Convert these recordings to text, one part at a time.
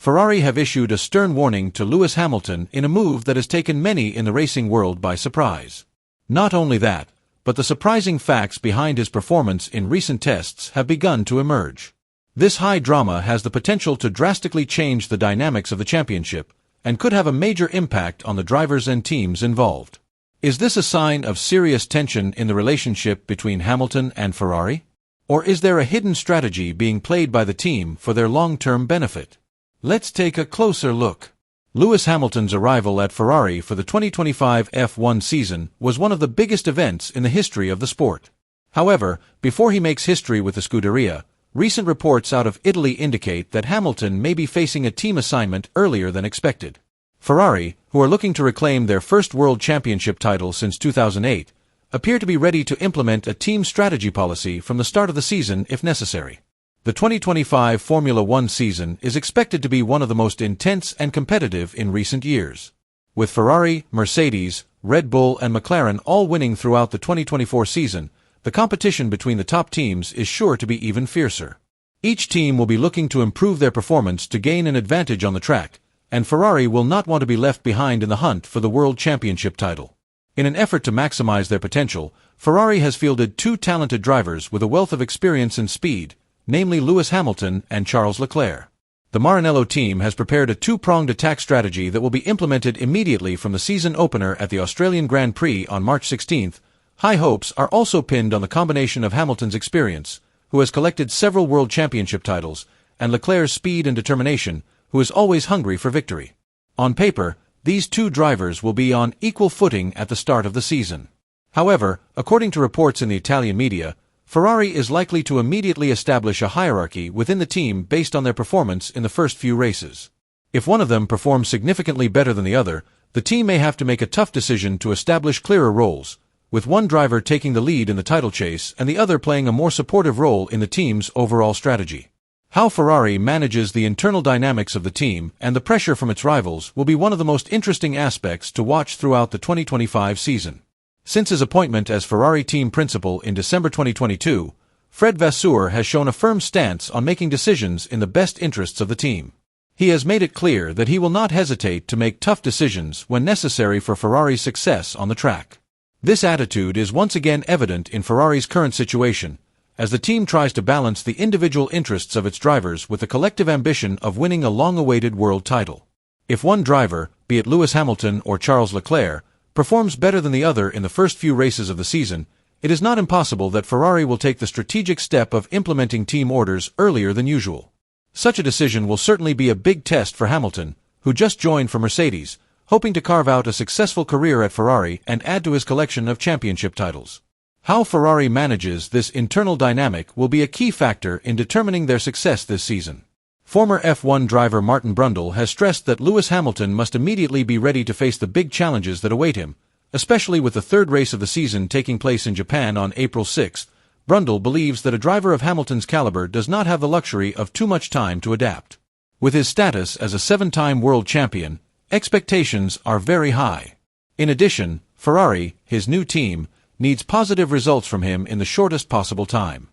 Ferrari have issued a stern warning to Lewis Hamilton in a move that has taken many in the racing world by surprise. Not only that, but the surprising facts behind his performance in recent tests have begun to emerge. This high drama has the potential to drastically change the dynamics of the championship and could have a major impact on the drivers and teams involved. Is this a sign of serious tension in the relationship between Hamilton and Ferrari? Or is there a hidden strategy being played by the team for their long-term benefit? Let's take a closer look. Lewis Hamilton's arrival at Ferrari for the 2025 F1 season was one of the biggest events in the history of the sport. However, before he makes history with the Scuderia, recent reports out of Italy indicate that Hamilton may be facing a team assignment earlier than expected. Ferrari, who are looking to reclaim their first World Championship title since 2008, appear to be ready to implement a team strategy policy from the start of the season if necessary. The 2025 Formula One season is expected to be one of the most intense and competitive in recent years. With Ferrari, Mercedes, Red Bull and McLaren all winning throughout the 2024 season, the competition between the top teams is sure to be even fiercer. Each team will be looking to improve their performance to gain an advantage on the track, and Ferrari will not want to be left behind in the hunt for the World Championship title. In an effort to maximize their potential, Ferrari has fielded two talented drivers with a wealth of experience and speed, namely Lewis Hamilton and Charles Leclerc. The Maranello team has prepared a two-pronged attack strategy that will be implemented immediately from the season opener at the Australian Grand Prix on March 16th. High hopes are also pinned on the combination of Hamilton's experience, who has collected several World Championship titles, and Leclerc's speed and determination, who is always hungry for victory. On paper, these two drivers will be on equal footing at the start of the season. However, according to reports in the Italian media, Ferrari is likely to immediately establish a hierarchy within the team based on their performance in the first few races. If one of them performs significantly better than the other, the team may have to make a tough decision to establish clearer roles, with one driver taking the lead in the title chase and the other playing a more supportive role in the team's overall strategy. How Ferrari manages the internal dynamics of the team and the pressure from its rivals will be one of the most interesting aspects to watch throughout the 2025 season. Since his appointment as Ferrari team principal in December 2022, Fred Vasseur has shown a firm stance on making decisions in the best interests of the team. He has made it clear that he will not hesitate to make tough decisions when necessary for Ferrari's success on the track. This attitude is once again evident in Ferrari's current situation, as the team tries to balance the individual interests of its drivers with the collective ambition of winning a long-awaited world title. If one driver, be it Lewis Hamilton or Charles Leclerc, performs better than the other in the first few races of the season, it is not impossible that Ferrari will take the strategic step of implementing team orders earlier than usual. Such a decision will certainly be a big test for Hamilton, who just joined from Mercedes, hoping to carve out a successful career at Ferrari and add to his collection of championship titles. How Ferrari manages this internal dynamic will be a key factor in determining their success this season. Former F1 driver Martin Brundle has stressed that Lewis Hamilton must immediately be ready to face the big challenges that await him, especially with the third race of the season taking place in Japan on April 6. Brundle believes that a driver of Hamilton's caliber does not have the luxury of too much time to adapt. With his status as a seven-time world champion, expectations are very high. In addition, Ferrari, his new team, needs positive results from him in the shortest possible time.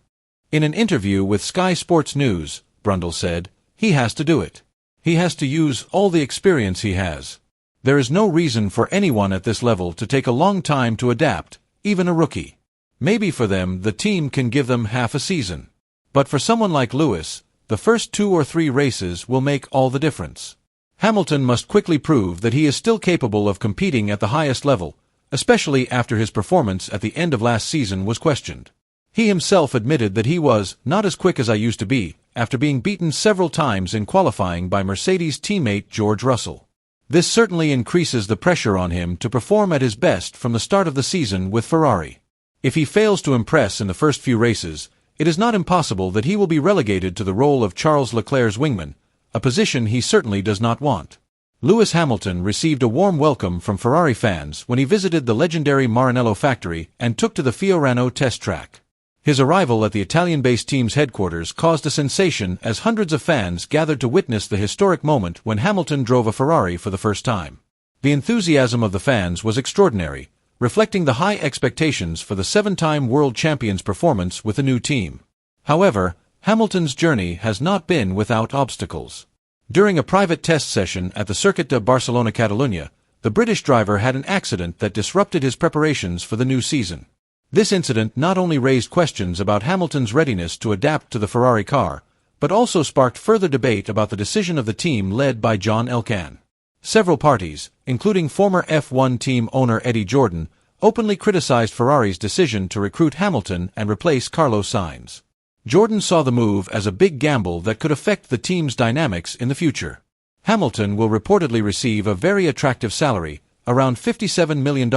In an interview with Sky Sports News, Brundle said, "He has to do it. He has to use all the experience he has. There is no reason for anyone at this level to take a long time to adapt, even a rookie. Maybe for them the team can give them half a season. But for someone like Lewis, the first 2 or 3 races will make all the difference. Hamilton must quickly prove that he is still capable of competing at the highest level, especially after his performance at the end of last season was questioned. He himself admitted that he was not as quick as I used to be, after being beaten several times in qualifying by Mercedes teammate George Russell. This certainly increases the pressure on him to perform at his best from the start of the season with Ferrari. If he fails to impress in the first few races, it is not impossible that he will be relegated to the role of Charles Leclerc's wingman, a position he certainly does not want. Lewis Hamilton received a warm welcome from Ferrari fans when he visited the legendary Maranello factory and took to the Fiorano test track. His arrival at the Italian-based team's headquarters caused a sensation as hundreds of fans gathered to witness the historic moment when Hamilton drove a Ferrari for the first time. The enthusiasm of the fans was extraordinary, reflecting the high expectations for the 7-time world champion's performance with the new team. However, Hamilton's journey has not been without obstacles. During a private test session at the Circuit de Barcelona-Catalunya, the British driver had an accident that disrupted his preparations for the new season. This incident not only raised questions about Hamilton's readiness to adapt to the Ferrari car, but also sparked further debate about the decision of the team led by John Elkann. Several parties, including former F1 team owner Eddie Jordan, openly criticized Ferrari's decision to recruit Hamilton and replace Carlos Sainz. Jordan saw the move as a big gamble that could affect the team's dynamics in the future. Hamilton will reportedly receive a very attractive salary, around $57 million,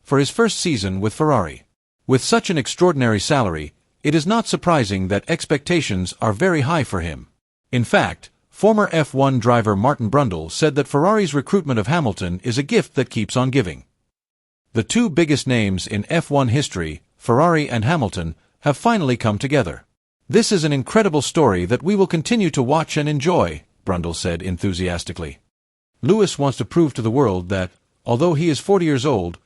for his first season with Ferrari. With such an extraordinary salary, it is not surprising that expectations are very high for him. In fact, former F1 driver Martin Brundle said that Ferrari's recruitment of Hamilton is a gift that keeps on giving. The two biggest names in F1 history, Ferrari and Hamilton, have finally come together. This is an incredible story that we will continue to watch and enjoy, Brundle said enthusiastically. Lewis wants to prove to the world that, although he is 40 years old,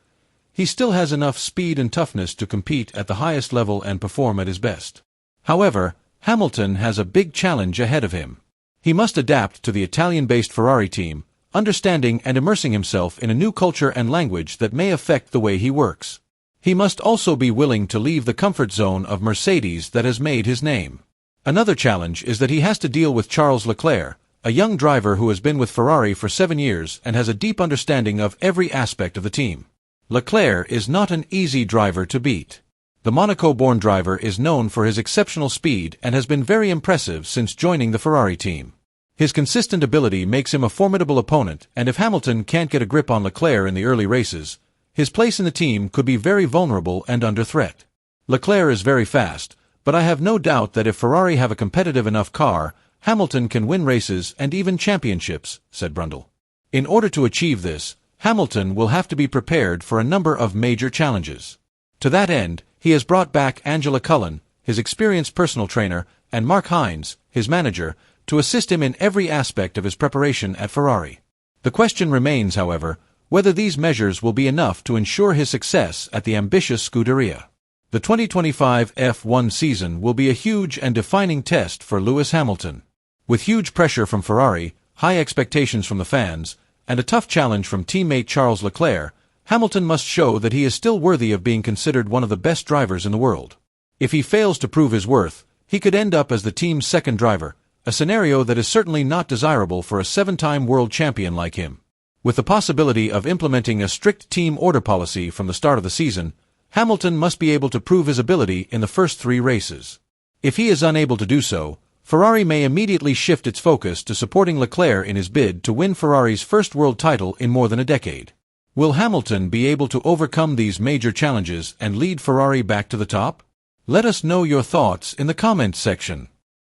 he still has enough speed and toughness to compete at the highest level and perform at his best. However, Hamilton has a big challenge ahead of him. He must adapt to the Italian-based Ferrari team, understanding and immersing himself in a new culture and language that may affect the way he works. He must also be willing to leave the comfort zone of Mercedes that has made his name. Another challenge is that he has to deal with Charles Leclerc, a young driver who has been with Ferrari for 7 years and has a deep understanding of every aspect of the team. Leclerc is not an easy driver to beat. The Monaco-born driver is known for his exceptional speed and has been very impressive since joining the Ferrari team. His consistent ability makes him a formidable opponent, and if Hamilton can't get a grip on Leclerc in the early races, his place in the team could be very vulnerable and under threat. Leclerc is very fast, but I have no doubt that if Ferrari have a competitive enough car, Hamilton can win races and even championships, said Brundle. In order to achieve this, Hamilton will have to be prepared for a number of major challenges. To that end, he has brought back Angela Cullen, his experienced personal trainer, and Mark Hines, his manager, to assist him in every aspect of his preparation at Ferrari. The question remains, however, whether these measures will be enough to ensure his success at the ambitious Scuderia. The 2025 F1 season will be a huge and defining test for Lewis Hamilton. With huge pressure from Ferrari, high expectations from the fans, and a tough challenge from teammate Charles Leclerc, Hamilton must show that he is still worthy of being considered one of the best drivers in the world. If he fails to prove his worth, he could end up as the team's second driver, a scenario that is certainly not desirable for a 7-time world champion like him. With the possibility of implementing a strict team order policy from the start of the season, Hamilton must be able to prove his ability in the first 3 races. If he is unable to do so, Ferrari may immediately shift its focus to supporting Leclerc in his bid to win Ferrari's first world title in more than a decade. Will Hamilton be able to overcome these major challenges and lead Ferrari back to the top? Let us know your thoughts in the comments section.